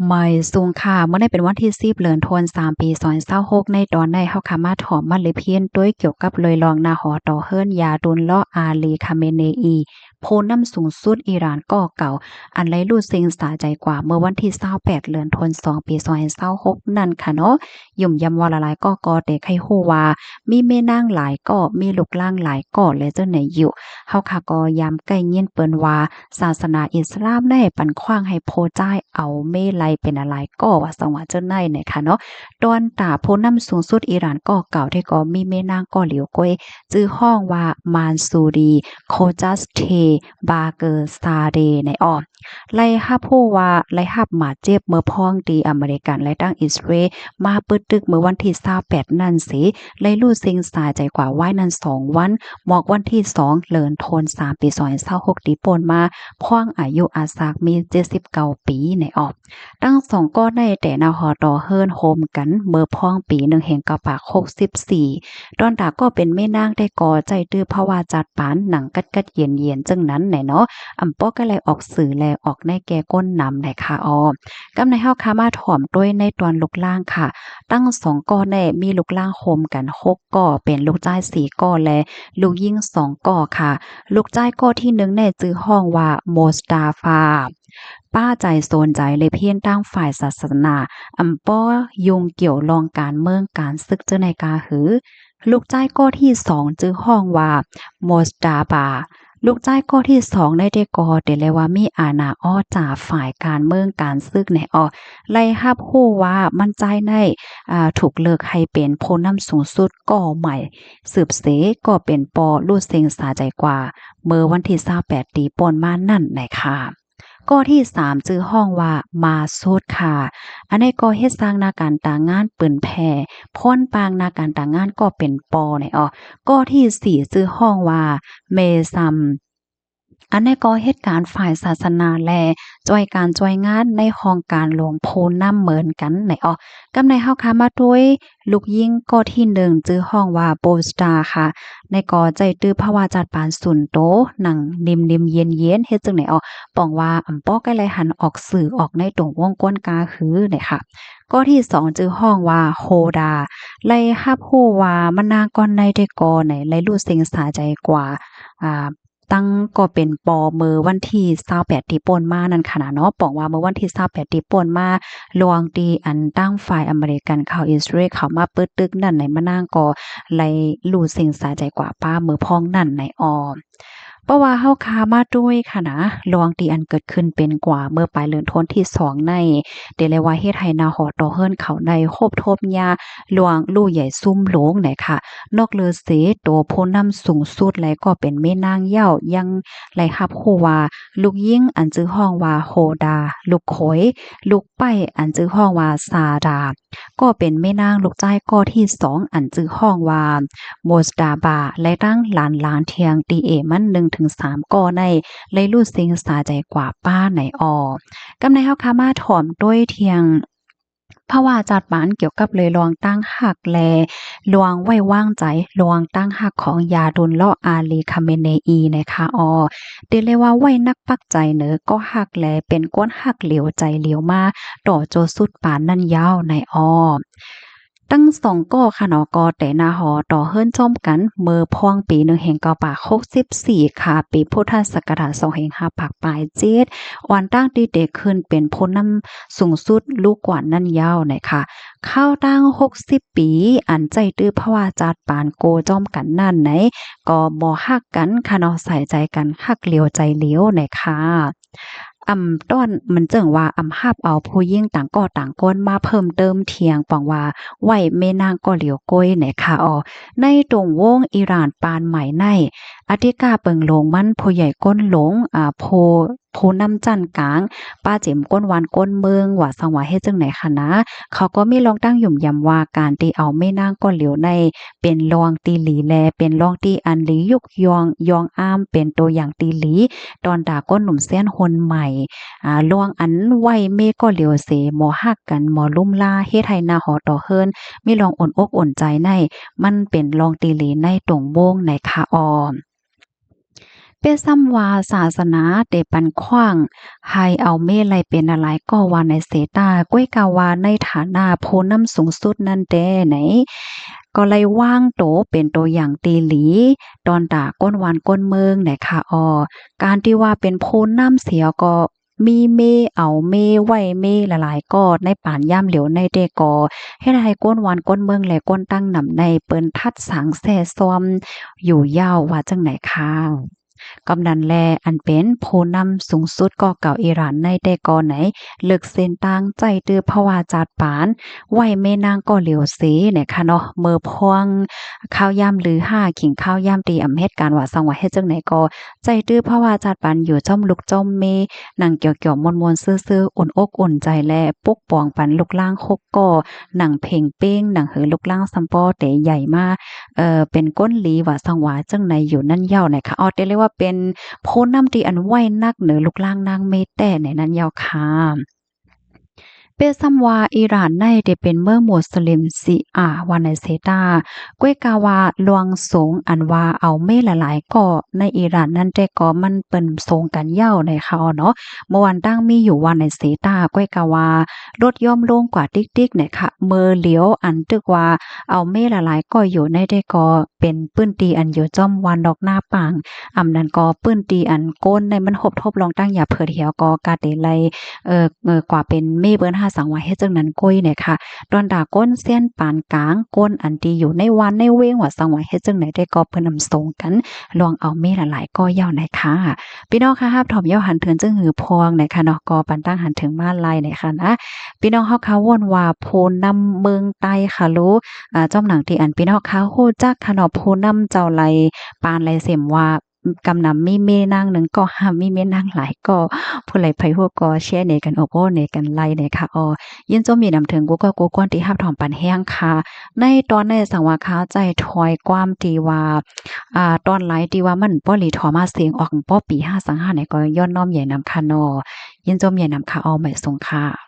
ไม่สูงค่ะเมื่อได้เป็นวันที่10เดือนธันวาคมปี2026ในตอนในเฮาค่ะมาถอมมาเลยเพียนด้วยเกี่ยวกับเลยลองนาหอต่อเฮิรนยาดุลเลาะอาลีคาเมเนอีผู้นำสูงสุดอิหร่านก่อเก่าอันไรรู้สิ่งสาใจกว่าเมื่อวันที่28เดือนธันวาคมปี2026นั่นค่ะเนาะยุ่มยำว่าหลายๆก็แต่ใครฮู้ว่ามีแม่นางหลายก็มีลูกล่างหลายก็และเจ้าไหนอยู่เฮาค่ะก็ย้ำใกล้เยียนเปิ้นว่าศาสนาอิสลามได้ปันขว้างให้โพจ่ายเอาเมลัยเป็นอะไรก็ว่าสังว่าเจ้าไหนเนี่ยค่ะเนาะตอนตาผู้นำสูงสุดอิหร่านก็เก่าที่ก็มีแม่นางก็เหลียวก้อยชื่อห้องว่ามานซูรีโคจัสเทบาเกอร์ซาเดในอ้อไล่ฮับผู้ว่าไล่ฮับหมาเจ็บเมื่อพ้องดีอเมริกันและตั้งอิสราเอลมาปึดตึกเมื่อวันที่28นั่นสิไล่รู้สิ่งสาใจกว่าไว้นั้น2วันหมอกวันที่2เดือนธันวาคมปี2026ที่ป่นมาพ้องอายุอาสากมี79ปีในออกตั้ง2ก็ได้แต่นาหอต่อเฮิรนโฮมกันเมื่อพ้องปี1แห่งกะปาก64ดอนดาก็เป็นแม่นางได้ก่อใจตื้อเพราะว่าจัดปานหนังกัดเย็นๆจังนั้นไหนเนาะอำป้อก็เลยออกสื่อแลออกในแก่ก้นนำในค่ะกำในเฮาคามาถ่อมด้วยในตอนลูกล่างค่ะตั้ง2ก้อแน่มีลูกล่างโฮมกัน6ก้อเป็นลูกจ้าย4ก้อและลูกยิ่ง2ก้อค่ะลูกจ้ายก้อที่1แน่จื้อห้องว่าโมสตาฟาป้าใจโซนใจเลยเพี้ยนตั้งฝ่ายศาสนาอำป้อยุงเกี่ยวลองการเมืองการศึกเจ้าในกาหือลูกจ้ายก้อที่2จื้อห้องว่าโมสตาบาลูกจ้ายข้อที่2ได้กอเดเลยว่ามีอาณาอ้อจ่าฝ่ายการเมืองการซึกในไล่ฮับฮู้ว่ามันใจในถูกเลิกให้เป็นผู้นำสูงสุดก่อใหม่สืบเสก็เป็นปอรูดเซ็งสาใจกว่าเมื่อวันที่28ตีป่นมานั่นไหนค่ะก้อที่3จื้อห้องว่ามาสุดค่ะอันนี้ก็เฮ็ดสร้างนาการต่างงานปืนแพ่พ่นปางนาการต่างงานก็เป็นปอในก้อที่4จื้อห้องว่าเมซัมอันนี้ก็เหตุการณ์ฝ่ายศาสนาแลจ่อยการจ่อยงานในห้องการหลวงโพน้ำเหมือนกันในกำในเฮาค่ะมาด้วยลูกยิงก็ที่1จื้อห้องว่าโบสตาค่ะในก็ใจตื้อภาวะจัดปานสุนโตหนังนิ่มๆเย็นๆเฮ็ดจังไหนป้องว่าอำป้อก็เลยหันออกสื่อออกในตรงวงกวนกาหือเนี่ยค่ะก็ที่2จื้อห้องว่าโฮดาไล่ฮับฮู้ว่ามันนางก่อนในได้ก่อไหนไล่รู้เซ็งสาใจกว่าอ่า ตั้งก็เป็นปอมือวันที่28ที่ป่นมานั่นค่ะนะเนาะป้องว่าเมื่อวันที่28ที่ป่นมาลวงตีอันตั้งฝ่ายอเมริกันเข้าอิสราเอลเข้ามาปึดตึกนั่นในมะนางก็ไล่รู้สิ่งสาใจกว่าป้ามือพ้องนั่นในเพราะว่าเฮาคามาด้วยค่ะนะลวงตีอันเกิดขึ้นเป็นกว่าเมื่อปลายเดือนธันวาคมที่2ในเดเลยว่าเฮ็ดให้นาหอต่อเฮิรนเขาในโคบทบยาหลวงลู่ใหญ่ซุ่มโหลงไหนค่ะนอกเลือเสตัวผู้นำสูงสุดและก็เป็นแม่นางเหย้ายังไหลรับฮู้ว่าลูกยิ่งอันจื้อห้องว่าโฮดาลูกโขยลูกไปอันจื้อห้องว่าซาดาก็เป็นแม่นางลูกจ้ายก้อที่2อันจื้อห้องว่าโมสดาบาและตั้งหลานเทียงตีเอมัน1-3ก่อในเลยรู้สิ่งสาใจกว่าป้าไหนกำในเฮาคามาถ่อมด้วยเทียงเพราะว่าจัดบ้านเกี่ยวกับเลยลวงตั้งหักแลลวงไว้วางใจลวงตั้งหักของยาดุลเลาะอาลีคาเมเนอีนะคะเดเลยว่าไว้นักปักใจเนอก็หักแลเป็นก้นหักเหลียวใจเหลียวมาต่อโจสุดปานนั่นยาวในตั้ง2ก่อค่ะเนาะก็แต่นาหอต่อเฮิรนชมกันเมื่อพ่วงปี1แห่งกปาก64ค่ะปีพุทธศักราช2แห่ง5ปากปลาย7วันตั้งที่เด็กขึ้นเป็นผู้นำสูงสุดลูกกว่านั่นยาวนะคะเข้าตั้ง60ปีอันใจตื้อเพราะว่าจัดปานโกจอมกันนั่นไหนก็บ่ฮักกันค่ะเนาะใส่ใจกันฮักเหลียวใจเหลียวนะคะต้อนมันจึงว่าฮับเอาผู้หญิงต่างก่อต่างก้นมาเพิ่มเติมเทียงปองว่าไว้แม่นางก็เหลียวก้อยไหนค่ะในตรงวงอิหร่านปานใหม่ในอธิกาเปิงหลงมันผู้ใหญ่ก้นหลงผู้นำจันกลางป้าเจิ๋มก้นวานก้นเมืองว่าสังว่าเฮ็ดจังไหนคะนะเขาก็มีลองตั้งหยุ่มยำว่าการตีเอาแม่นางก็เหลียวในเป็นรองตีหลีแลเป็นรองตีอันหลียุกยองอ้ามเป็นตัวอย่างตีหลีตอนด่าก้นหนุ่มเส้นคนใหม่ลวงอันไว้เมก็เหลียวเสหมอฮักกันหมอลุ่มล่าเฮ็ดให้นาหอต่อเฮิรนมีลองอ่อนอกอ่อนใจในมันเป็นลองตีหลีในตรงโบงในคา เป้ซ้ำว่าศาสนาเตปันขว้างให้เอาเมลัยเป็นอะไรก็ว่าในเสตาก้วยกาวาในฐานะโพน้ำสูงสุดนั่นแด้ไหนก็เลยว่างโตเป็นตัวอย่างตีหลีตอนตาก้นวานก้นเมืองไหนค่ะการที่ว่าเป็นโพน้ำเสียก็มีเมเอาเมไว้เมหลายๆก็ในป่านย่ามเหลียวในเดกอให้ได้ก้นวานก้นเมืองและก้นตั้งนำในเปิ้นทัดสังแซ่ซ้อมอยู่ยาวว่าจังไหนค่ะกำนันแลอันเป็นผู้นำสูงสุดก็เก่าอิหร่านในแต่ก่อนไหนเลิกเส้นต่างใจตื้อภาวะจาดปานไหวแม่นางก็เหลียวเสเนี่ยค่ะเนาะเมื่อพวงข้าวยามหรือ5ขิงข้าวยามตีอำเฮ็ดการว่าสังว่าเฮ็ดจังไหนก็ใจตื้อภาวะจาดปานอยู่จ้อมลุกจ้อมเมนั่งเกี่ยวๆมวนๆซื่อๆอุ่นอกอุ่นใจและปกป้องปันลูกล่างคกก็หนังเพ่งเป้งหนังหือลูกล่างซัมปอแต่ใหญ่มาเป็นก้นหลีว่าสังว่าจังไหนอยู่นั่นยาวไหนค่ะเรียกว่าเป็นโพน้ำตีอันไหวนักเหนือลูกล่างนางเมแต่ในนั้นยาวค่ะเปซัมวาอิหร่านในได้เป็นเมื่อมุสลิมซีวาในเซตากวยกาวาลวงสงอันว่าเอาไม่หลายๆก็ในอิหร่านนั่นแต่ก็มันเปิ้นสงกันยาวในเขาเนาะเมื่อวันตั้งมีอยู่วันในเซตากวยกาวารถย่อมลงกว่าติ๊กๆเนี่ยค่ะเมื่อเหลียวอันตึกว่าเอาไม่หลายๆก็อยู่ในได้ก็เป็นปื้นตีอันอยู่จ้อมวันดอกหน้าปังนั้นก็ปื้นตีอันก้นในมันหบทบลองตั้งอย่าเผิดเหี่ยวก็กาเตไลกว่าเป็นเมเบิ้น5สังว่าเฮ็ดจังนั้นก้อยเนี่ยค่ะตอนดาก้นเส้นปานกลางก้นอันที่อยู่ในวันในเว้งว่าสังว่าเฮ็ดจังไหนได้ก็เพิ่นนำส่งกันลองเอาเมหลายๆก็ยาวหน่อยค่ะพี่น้องค่ะรับถอมยาวหันถึงจึงหือพวงนะคะเนาะก็ปันตั้งหันถึงมาลายนะคะนะพี่น้องเฮาค่ะวนว่าโพนำเมืองใต้ค่ะรู้จ้อมหนังที่อันพี่น้องค่ะฮู้จักค่ะเนาะโพนำเจ้าไหลปานไหลเสมว่ากำนำมีเมนางหนึ่งก็ห้ามมีเมนางหลายก็ผู้ใดไผฮู้ก็แชร์ในกันโอ้ในกันไลในค่ะยินจมมีนำถึงกูก็กูก้นที่รับถอมปันแห้งค่ะในตอนในสังวาคาใจถอยความตีว่าตอนหลายที่ว่ามันบ่หลีถอมาเสียงออกป้อปี525เนี่ยก็ย้อนน้อมใหญ่นำค่ะเนาะยินจมใหญ่นำค่ะใหม่สงค่ะ